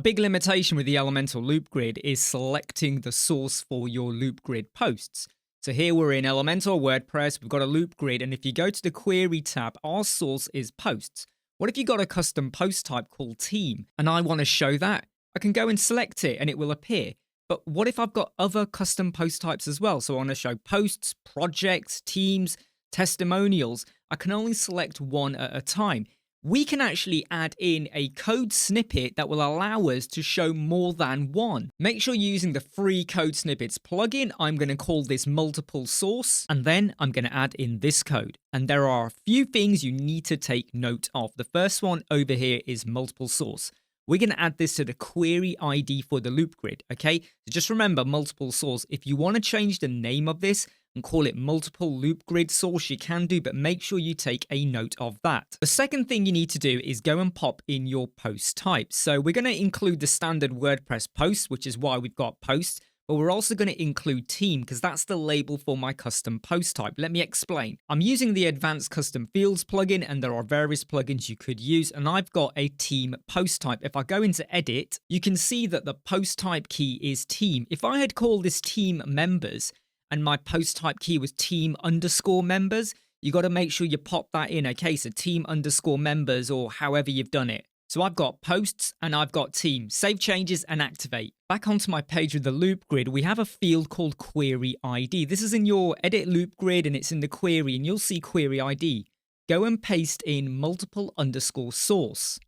big limitation with the Elementor loop grid is selecting the source for your loop grid posts. So here we're in Elementor WordPress, we've got a loop grid, and if you go to the query tab, our source is posts. What if you got a custom post type called team and I want to show that? I can go and select it and it will appear. But what if I've got other custom post types as well? So I want to show posts, projects, teams, testimonials. I can only select one at a time. We can actually add in a code snippet that will allow us to show more than one. Make sure you're using the free Code Snippets plugin. I'm going to call this multiple source, and then I'm going to add in this code. And there are a few things you need to take note of. The first one over here is multiple source. We're going to add this to the query ID for the loop grid, okay? So just remember multiple source. If you want to change the name of this and call it multiple loop grid source, you can do, but make sure you take a note of that. The second thing you need to do is go and pop in your post type. So we're going to include the standard WordPress post, which is why we've got post, but we're also going to include team because that's the label for my custom post type. Let me explain. I'm using the advanced custom fields plugin, and there are various plugins you could use, and I've got a team post type. If I go into edit, you can see that the post type key is team. If I had called this team members and my post type key was team underscore members, you got to make sure you pop that in, okay? So team underscore members, or however you've done it. So I've got posts and I've got team. Save changes and activate. Back onto my page with the loop grid, we have a field called query ID. This is in your edit loop grid and it's in the query, and you'll see query ID. Go and paste in multiple underscore source.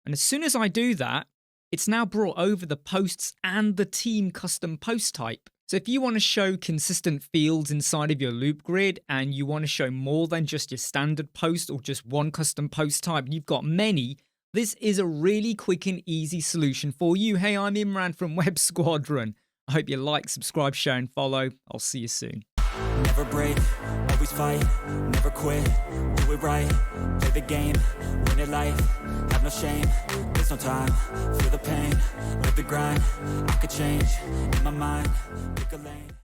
And as soon as I do that, it's now brought over the posts and the team custom post type. So if you want to show consistent fields inside of your loop grid and you want to show more than just your standard post or just one custom post type, and you've got many, this is a really quick and easy solution for you. Hey, I'm Imran from Web Squadron. I hope you like, subscribe, share, and follow. I'll see you soon. Never break, always fight, never quit, do it right, play the game, win it life, have no shame, there's no time, feel the pain, live the grind, I could change, in my mind, pick a lane.